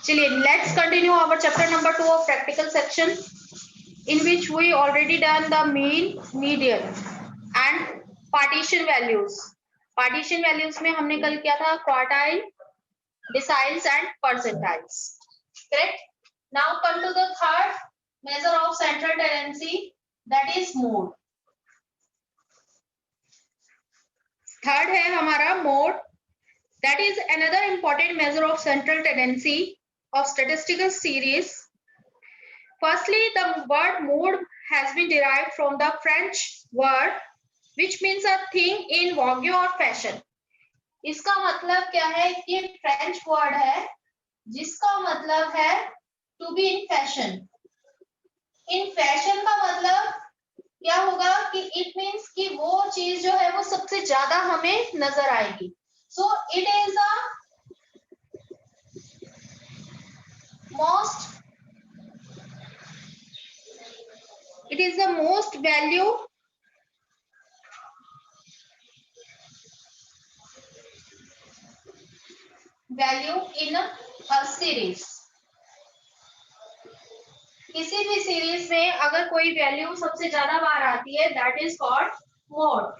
चलिए let's continue our chapter number 2 of practical section, in which we already done the mean, median and partition values. Partition values में हमने कल किया था quartile, deciles and percentiles. Correct? Now come to the third measure of central tendency, that is mode. Third है हमारा mode. That is another important measure of central tendency of statistical series. Firstly, the word mode has been derived from the French word which means a thing in vogue or fashion. इसका मतलब क्या है कि French word है जिसका मतलब है to be in fashion. In fashion का मतलब क्या होगा कि इट मीन्स कि वो चीज जो है वो सबसे ज्यादा हमें नजर आएगी. So it is a most value in a series. किसी भी सीरीज में अगर कोई वैल्यू सबसे ज्यादा बार आती है दैट इज कॉल्ड मोड.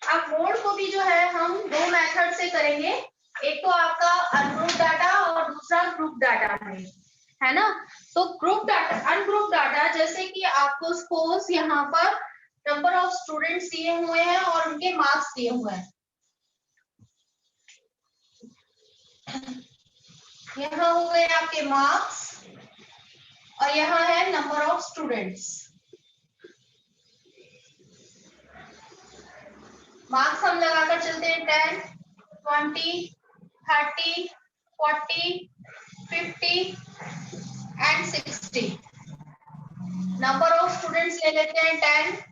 अब मोड को भी जो है हम दो मेथड से करेंगे. एक तो आपका अनग्रुप डाटा और दूसरा ग्रुप डाटा में, है ना. तो ग्रुप डाटा, अनग्रुप डाटा, जैसे कि आपको सपोज यहाँ पर नंबर ऑफ स्टूडेंट्स दिए हुए हैं और उनके मार्क्स दिए हुए हैं. यहाँ हो गए आपके मार्क्स और यहाँ है नंबर ऑफ स्टूडेंट्स. मार्क्स हम लगाकर चलते हैं 10, 20, 30, 40, 50 एंड 60. नंबर ऑफ स्टूडेंट्स ले लेते हैं 10.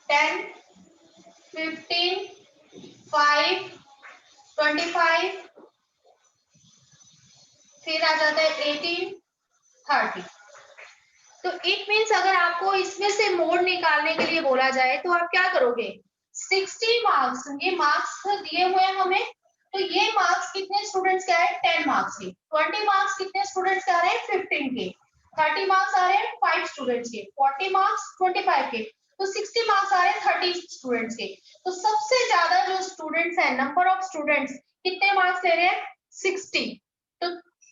टेन, 15, 5, 25, फिर आ जाता है 18, 30. तो इट मीन्स अगर आपको इसमें से मोड निकालने के लिए बोला जाए तो आप क्या करोगे. 60 मार्क्स, ये मार्क्स दिए हुए हैं हमें, तो ये मार्क्स कितने स्टूडेंट्स के आ रहे हैं 10 मार्क्स के. 20 मार्क्स कितने स्टूडेंट्स के आ रहे हैं 15 के. 30 मार्क्स आ रहे हैं 5 स्टूडेंट्स के. 40 मार्क्स 25 के. तो 60 मार्क्स आ रहे हैं 30 स्टूडेंट्स के. तो सबसे ज्यादा जो स्टूडेंट्स हैं, नंबर ऑफ स्टूडेंट्स कितने मार्क्स ले रहे हैं 60. तो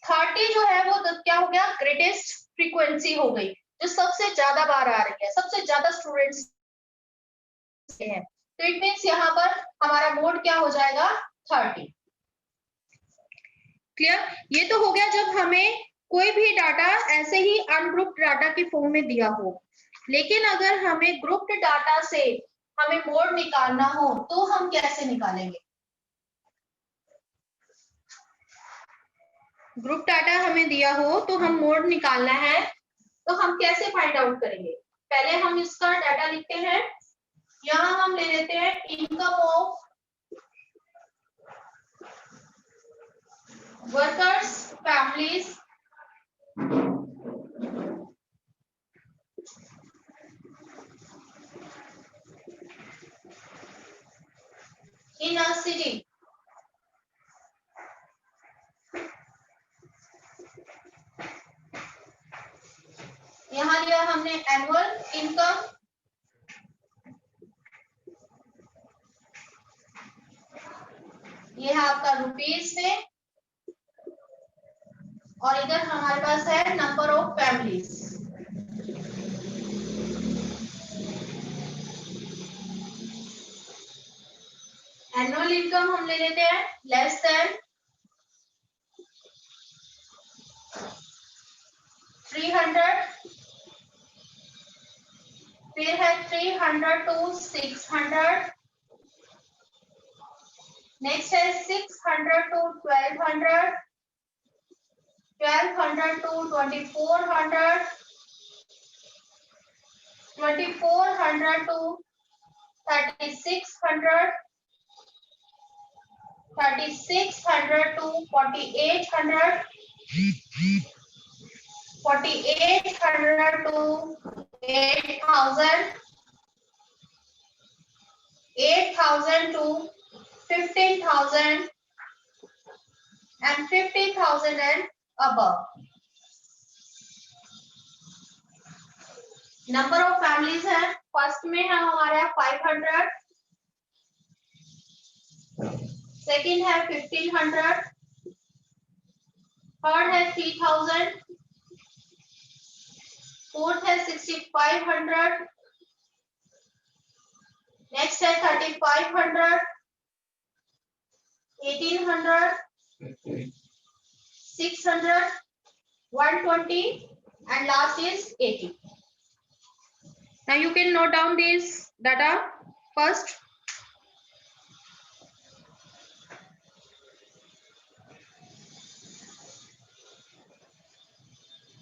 30 जो है वो क्या हो गया, ग्रेटेस्ट फ्रीक्वेंसी हो गई, जो सबसे ज्यादा बार आ रही है, सबसे ज्यादा स्टूडेंट्स हैं. तो इट मीन्स यहाँ पर हमारा मोड क्या हो जाएगा 30. क्लियर. ये तो हो गया जब हमें कोई भी डाटा ऐसे ही अनग्रुप्ड डाटा के फॉर्म में दिया हो. लेकिन अगर हमें ग्रुप्ड डाटा से हमें मोड निकालना हो तो हम कैसे निकालेंगे. ग्रुप डाटा हमें दिया हो तो हम मोड निकालना है तो हम कैसे फाइंड आउट करेंगे. पहले हम इसका डाटा लिखते हैं. यहाँ हम ले लेते हैं income of workers families in a city. यहाँ लिया हमने एनुअल इनकम. ये है आपका रुपीस में और इधर हमारे पास है number of families. Annual income हम ले लेते हैं लेस देन 300. फिर है 300 to 600. नेक्स्ट है 600 to 1200. 1200 to 2400. 2400 to 3600. 3600 to 4800. 4800 to 8000, 8000 to 15,000 and 50,000 and above. Number of families है, फर्स्ट में है हमारा 500, सेकंड है 1500, थर्ड है 3000, फोर्थ है 6500, नेक्स्ट है 3500, 1800, 600, 120 and last is 80. Now you can note down this data first.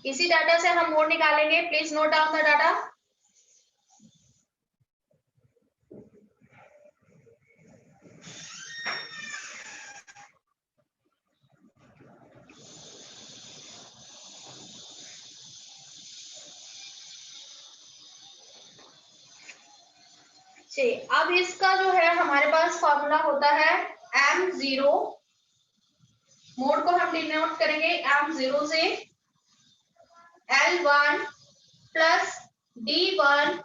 इसी डाटा से हम मोड निकालेंगे. Please note down the data. अब इसका जो है हमारे पास फॉर्मूला होता है M0. मोड को हम डिनोट करेंगे M0 से. L1 plus D1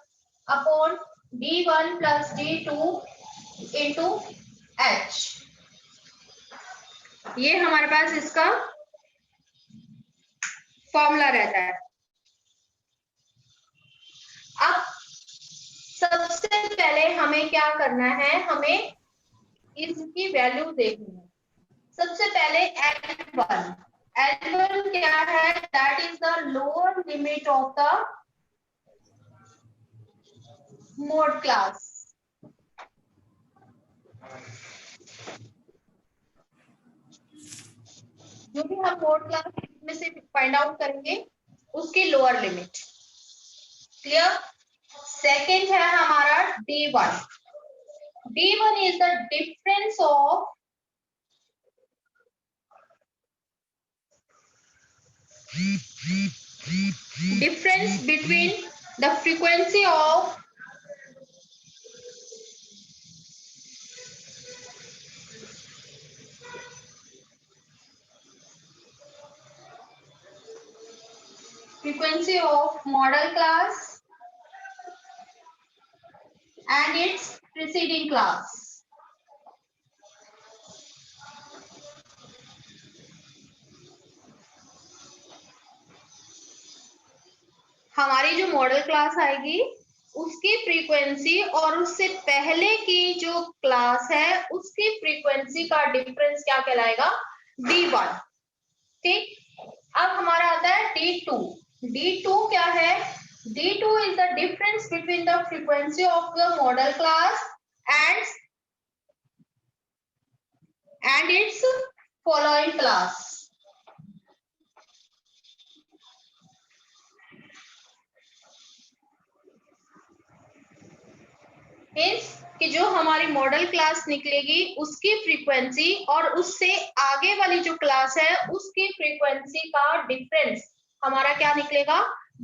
upon D1 plus D2 into H. ये हमारे पास इसका फॉर्मूला रहता है. अब सबसे पहले हमें क्या करना है, हमें इसकी वैल्यू देखनी है. सबसे पहले L1 क्या है, that is the lower limit of the mode class. जो भी हम मोड क्लास में से फाइंड आउट करेंगे उसकी लोअर लिमिट. क्लियर. सेकेंड है हमारा D1. D1 is the difference of between the frequency of model class and its preceding class. हमारी जो मॉडल क्लास आएगी उसकी फ्रीक्वेंसी और उससे पहले की जो क्लास है उसकी फ्रीक्वेंसी का डिफरेंस क्या कहलाएगा, D1. ठीक. अब हमारा आता है D2. D2 क्या है, D2 is the difference between the frequency of the model class and its following class. Means कि जो हमारी मॉडल क्लास निकलेगी उसकी फ्रीक्वेंसी और उससे आगे वाली जो क्लास है उसकी फ्रीक्वेंसी का डिफरेंस हमारा क्या निकलेगा,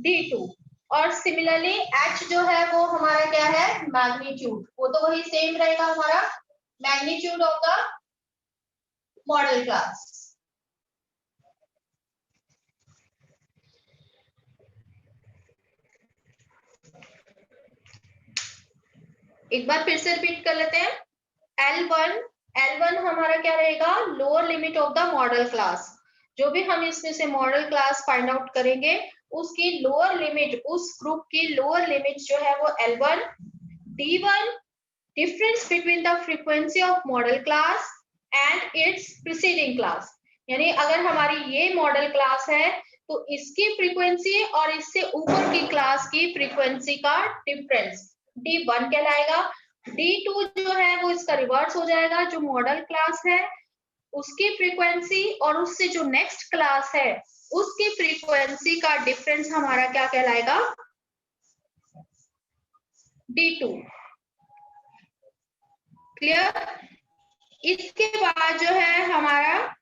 D2. और सिमिलरली H जो है वो हमारा क्या है, मैग्नीट्यूड. वो तो वही सेम रहेगा हमारा, magnitude of the model class. एक बार फिर से रिपीट कर लेते हैं. L1 हमारा क्या रहेगा, lower limit of the model class. जो भी हम इसमें से मॉडल क्लास फाइंड आउट करेंगे उसकी लोअर लिमिट, उस ग्रुप की लोअर लिमिट जो है वो L1. D1 difference between the frequency of model class and it's preceding class. यानी अगर हमारी ये मॉडल क्लास है तो इसकी फ्रीक्वेंसी और इससे ऊपर की क्लास की फ्रीक्वेंसी का डिफरेंस D1 कहलाएगा. D2 जो है वो इसका रिवर्स हो जाएगा. जो मॉडल क्लास है उसकी फ्रीक्वेंसी और उससे जो नेक्स्ट क्लास है उसकी फ्रीक्वेंसी का डिफरेंस हमारा क्या कहलाएगा, D2. क्लियर. इसके बाद जो है हमारा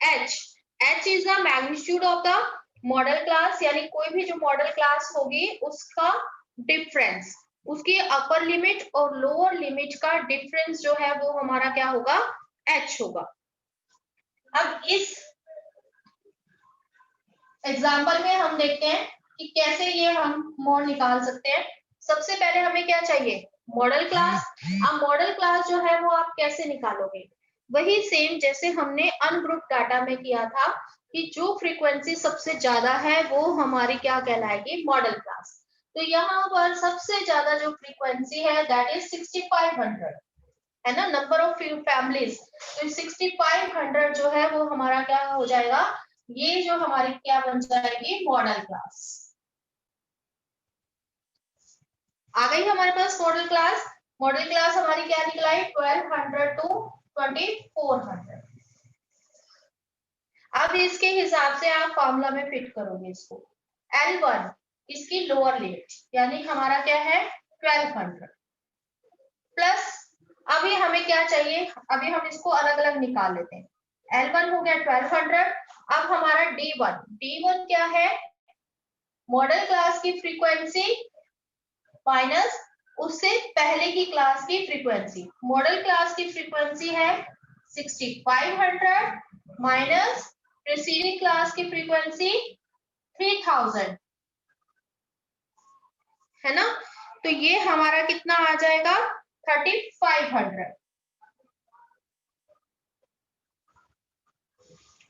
H is the magnitude of the model class यानी कोई भी जो मॉडल क्लास होगी उसका डिफरेंस, उसकी अपर लिमिट और लोअर लिमिट का डिफरेंस जो है वो हमारा क्या होगा, h होगा। अब इस एग्जाम्पल में हम देखते हैं कि कैसे ये हम मोड निकाल सकते हैं। सबसे पहले हमें क्या चाहिए, मॉडल क्लास। अब मॉडल क्लास जो है वो आप कैसे निकालोगे, वही सेम जैसे हमने अनग्रुप डाटा में किया था कि जो फ्रीक्वेंसी सबसे ज्यादा है वो हमारी क्या कहलाएगी, मॉडल क्लास। तो यहाँ पर सबसे ज्यादा जो फ्रीक्वेंसी है दैट इज 6500 है ना, नंबर ऑफ फैमिलीज। तो 6500 जो है वो हमारा क्या हो जाएगा, ये जो हमारी क्या बन जाएगी, मॉडल क्लास। आ गई हमारे पास मॉडल क्लास। मॉडल क्लास हमारी क्या निकलाई, 1200 टू 2400। अब इसके हिसाब से आप फॉर्मूला में फिट करोगे इसको। L1 इसकी लोअर लिमिट यानी हमारा क्या है 1200 प्लस, अभी हमें क्या चाहिए, अभी हम इसको अलग अलग निकाल लेते हैं। L1 हो गया 1200। अब हमारा D1 क्या है, मॉडल क्लास की फ्रीक्वेंसी माइनस उससे पहले की क्लास की फ्रीक्वेंसी। मॉडल क्लास की फ्रीक्वेंसी है 6500 माइनस प्रीसीडिंग क्लास की फ्रीक्वेंसी 3000 है ना। तो ये हमारा कितना आ जाएगा, 3500।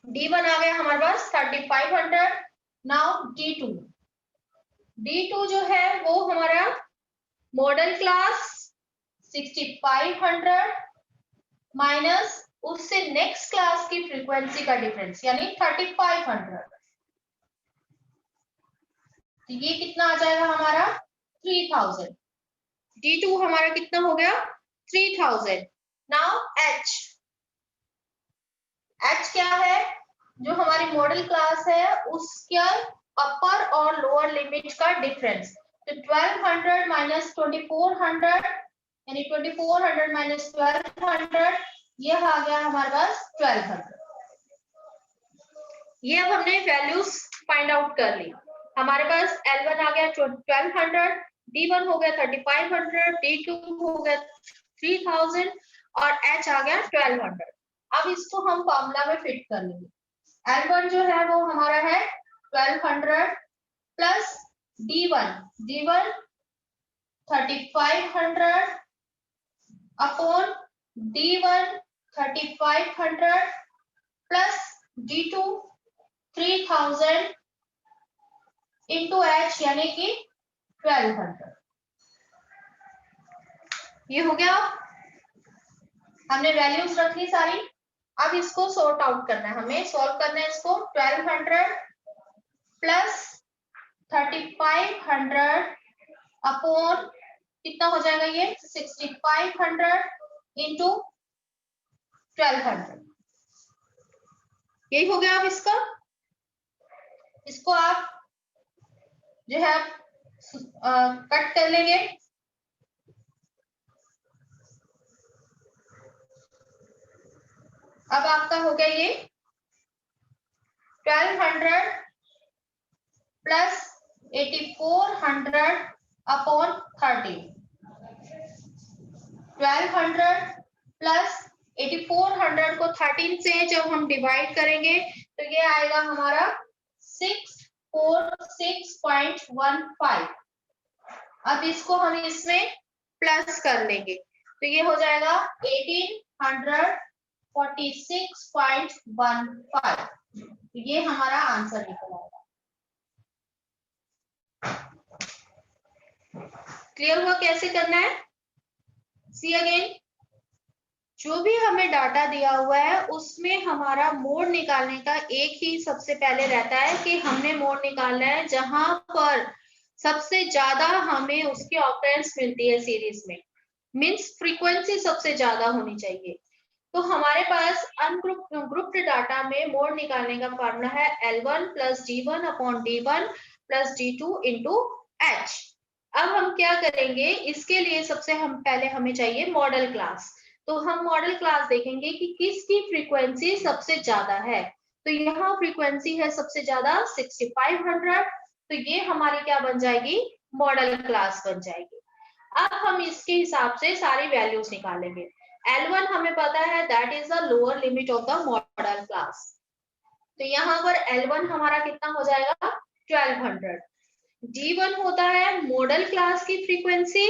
D1 आ गया हमारे पास 3500। नाउ D2 जो है वो हमारा मॉडल क्लास 6500 माइनस उससे नेक्स्ट क्लास की फ्रीक्वेंसी का डिफरेंस यानी 3500। तो ये कितना आ जाएगा हमारा 3000। D2 हमारा कितना हो गया 3000। नाउ H क्या है, जो हमारी मॉडल क्लास है उसका अपर और लोअर लिमिट का डिफरेंस। तो 1200 माइनस 2400 यानी 2400 माइनस 1200, ये आ गया हमारे पास 1200। ये अब हमने वैल्यूज फाइंड आउट कर ली। हमारे पास L1 आ गया 1200, D1 हो गया 3500, D2 हो गया 3000 और H आ गया 1200। अब इसको हम फॉर्मूला में फिट कर लेंगे। L1 जो है वो हमारा है 1200 plus D1 3500 upon D1 3500 plus D2 3000 into H यानी कि 1200। ये हो गया, हमने वैल्यूज रख ली सारी। अब इसको सॉर्ट आउट करना है, हमें सॉल्व करना है इसको। 1200 प्लस 3500 अपॉन कितना हो जाएगा ये 6500 इंटू 1200। यही हो गया। अब इसको आप जो है कट कर लेंगे। अब आपका हो गया ये 1200 प्लस 8400 अपॉन 30। 1200 प्लस 8400 को 13 से जब हम डिवाइड करेंगे तो ये आएगा हमारा 646.15। अब इसको हम इसमें प्लस कर लेंगे तो ये हो जाएगा 1846.15। ये हमारा आंसर निकल आएगा। क्लियर हुआ कैसे करना है? सी अगेन, जो भी हमें डाटा दिया हुआ है उसमें हमारा मोड निकालने का एक ही सबसे पहले रहता है कि हमने मोड निकालना है जहां पर सबसे ज्यादा हमें उसकी ऑकरेंस मिलती है सीरीज में, मींस फ्रीक्वेंसी सबसे ज्यादा होनी चाहिए। तो हमारे पास ग्रुप्ड डाटा में मोड निकालने का फॉर्मूला है L1 plus D1 upon D1 plus D2 into H। अब हम क्या करेंगे, इसके लिए सबसे पहले हमें चाहिए मॉडल क्लास। तो हम मॉडल क्लास देखेंगे कि किसकी फ्रीक्वेंसी सबसे ज्यादा है। तो यहाँ फ्रीक्वेंसी है सबसे ज्यादा 6500, तो ये हमारी क्या बन जाएगी, मॉडल क्लास बन जाएगी। अब हम इसके हिसाब से सारी वैल्यूज निकालेंगे। L1 हमें पता है that is the lower limit of the model class, तो यहाँ पर L1 हमारा कितना हो जाएगा 1200। D1 होता है मॉडल क्लास की फ्रीक्वेंसी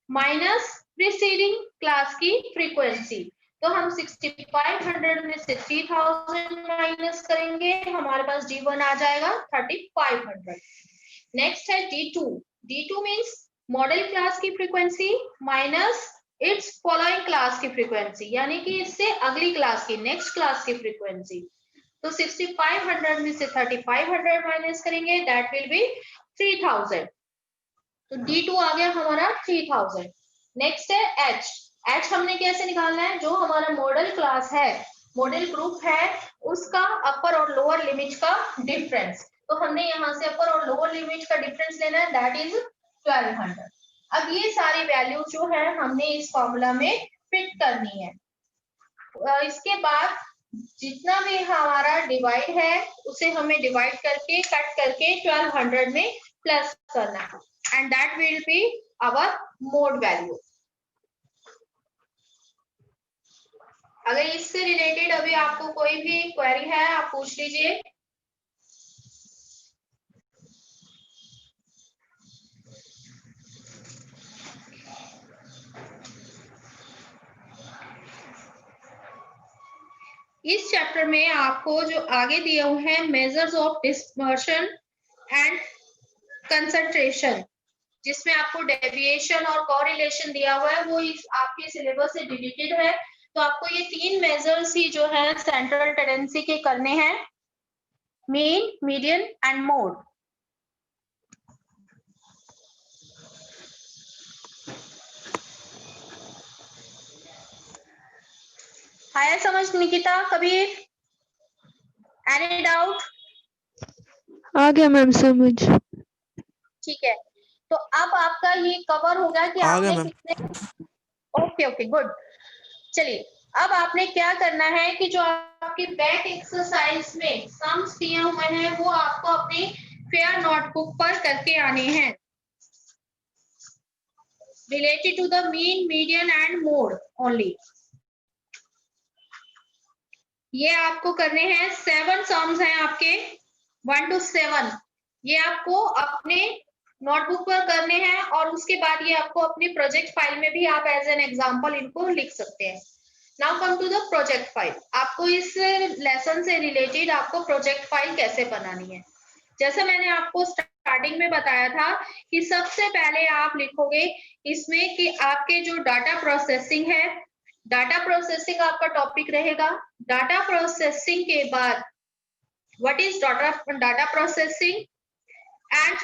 माइनस प्रीसीडिंग क्लास की फ्रीक्वेंसी, तो हम 6500 में से 3000 माइनस करेंगे, हमारे पास D1 आ जाएगा 3500। नेक्स्ट है D2। D2 means modal class की frequency minus its following class की फ्रीक्वेंसी, यानी कि इससे अगली क्लास की, नेक्स्ट क्लास की फ्रीक्वेंसी। तो 6500 में से 3500 माइनस करेंगे, दैट विल बी 3000। तो D2 आ गया हमारा 3000। नेक्स्ट है H। H हमने कैसे निकालना है, जो हमारा मॉडल क्लास है, मॉडल ग्रुप है, उसका अपर और लोअर लिमिट का डिफरेंस, तो हमने यहाँ से अपर और लोअर लिमिट का डिफरेंस लेना है, दैट इज 1200। अब ये सारी वैल्यू जो है हमने इस फॉर्मूला में फिट करनी है। इसके बाद जितना भी हमारा डिवाइड है उसे हमें डिवाइड करके कट करके 1200 में प्लस करना है, and that will be our mode value. अगर इससे रिलेटेड अभी आपको कोई भी क्वेरी है आप पूछ लीजिए। इस चैप्टर में आपको जो आगे दिए हुए हैं measures of dispersion and concentration, जिसमें आपको डेविएशन और कोरिलेशन दिया हुआ है, वो इस आपके सिलेबस से डिलीटेड है। तो आपको ये 3 मेजर्स ही जो है सेंट्रल टेंडेंसी के करने हैं, मीन, मीडियन एंड मोड। आया समझ निकिता, कबीर, एनी डाउट? आ गया मैम समझ। ठीक है, तो अब आपका ये कवर होगा कि आपने कितने, ओके ओके गुड। चलिए, अब आपने क्या करना है कि जो आपके बैक एक्सरसाइज में सम्स दिए हुए हैं वो आपको अपनी फेयर नोटबुक पर करके आने हैं, related to the mean, median and mode only. ये आपको करने हैं, 7 सम्स हैं आपके 1 to 7, ये आपको अपने नोटबुक पर करने हैं, और उसके बाद ये आपको अपनी प्रोजेक्ट फाइल में भी आप एज एन एग्जांपल इनको लिख सकते हैं। Now come to the project file. आपको इस लेसन से रिलेटेड आपको प्रोजेक्ट फाइल कैसे बनानी है, जैसे मैंने आपको स्टार्टिंग में बताया था कि सबसे पहले आप लिखोगे इसमें कि आपके जो डाटा प्रोसेसिंग है, डाटा प्रोसेसिंग आपका टॉपिक रहेगा। डाटा प्रोसेसिंग के बाद what is data processing and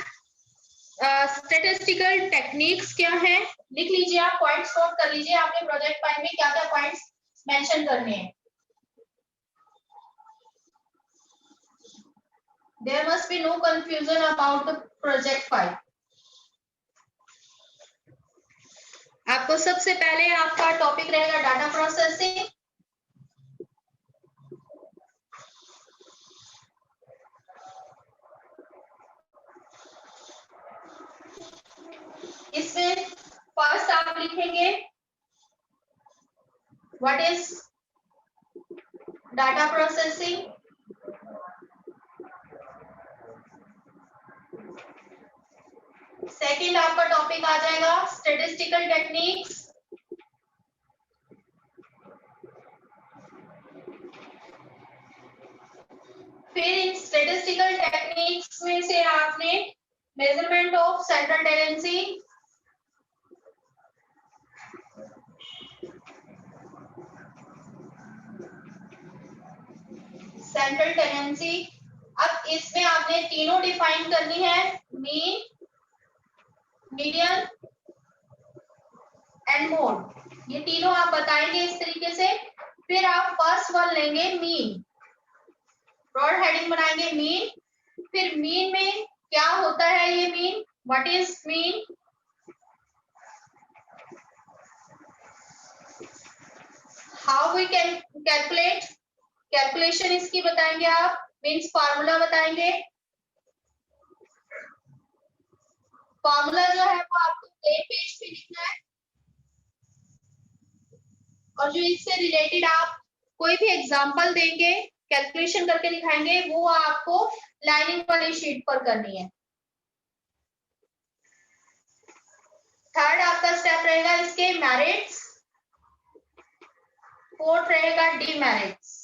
statistical techniques क्या है, लिख लीजिए आप, पॉइंट्स नोट कर लीजिए आपने प्रोजेक्ट फाइल में क्या क्या पॉइंट्स मेंशन करने हैं। There must be no confusion about the project file. आपको सबसे पहले आपका टॉपिक रहेगा डाटा प्रोसेसिंग। इसमें फर्स्ट आप लिखेंगे what is data processing, second आपका टॉपिक आ जाएगा स्टैटिस्टिकल टेक्निक्स, फिर इन स्टैटिस्टिकल टेक्निक्स में से आपने measurement of central tendency, central tendency. अब इसमें आपने तीनों डिफाइन करनी है, मीन, मीडियन एंड मोड, ये तीनों आप बताएंगे इस तरीके से। फिर आप फर्स्ट वन लेंगे मीन, ब्रॉड हेडिंग बनाएंगे मीन, फिर मीन में क्या होता है, ये mean, what is mean, how we can calculate, calculation इसकी बताएंगे आप, मीन्स फार्मूला बताएंगे। फार्मूला जो है वो आपको प्लेन पेज पे लिखना है, और जो इससे रिलेटेड आप कोई भी एग्जांपल देंगे, कैलकुलेशन करके दिखाएंगे, वो आपको लाइनिंग वाली शीट पर करनी है। थर्ड आपका स्टेप रहेगा इसके मेरिट्स, फोर्थ रहेगा डीमेरिट्स।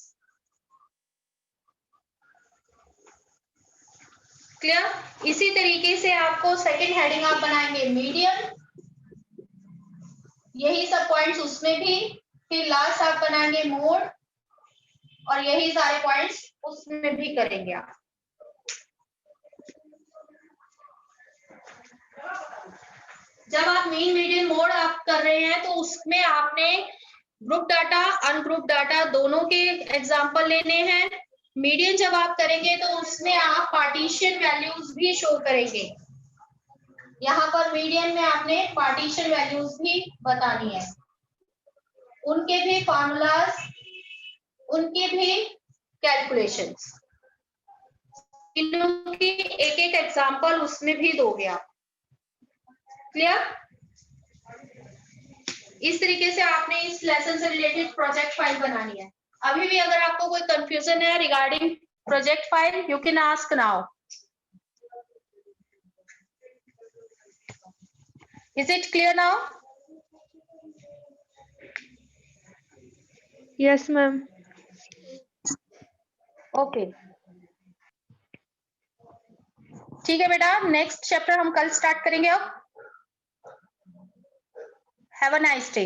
क्लियर? इसी तरीके से आपको सेकंड हेडिंग आप बनाएंगे मीडियम, यही सब पॉइंट्स उसमें भी, फिर लास्ट आप बनाएंगे मोड, और यही सारे पॉइंट्स उसमें भी करेंगे आप। जब आप मेन मीडियम मोड आप कर रहे हैं तो उसमें आपने ग्रुप डाटा अनग्रुप डाटा दोनों के एग्जांपल लेने हैं। मीडियन जब आप करेंगे तो उसमें आप पार्टीशन वैल्यूज भी शो करेंगे। यहाँ पर मीडियन में आपने पार्टीशन वैल्यूज भी बतानी है, उनके भी फार्मूलाज, उनके भी कैलकुलेशंस, तीनों की एक एक एग्जांपल उसमें भी दोगे आप। क्लियर? इस तरीके से आपने इस लेसन से रिलेटेड प्रोजेक्ट फाइल बनानी है। अभी भी अगर आपको कोई कंफ्यूजन है regarding project file, you can ask now. Is it clear now? Yes, ma'am. Okay. ठीक है बेटा, नेक्स्ट चैप्टर हम कल स्टार्ट करेंगे अब। Have a nice day.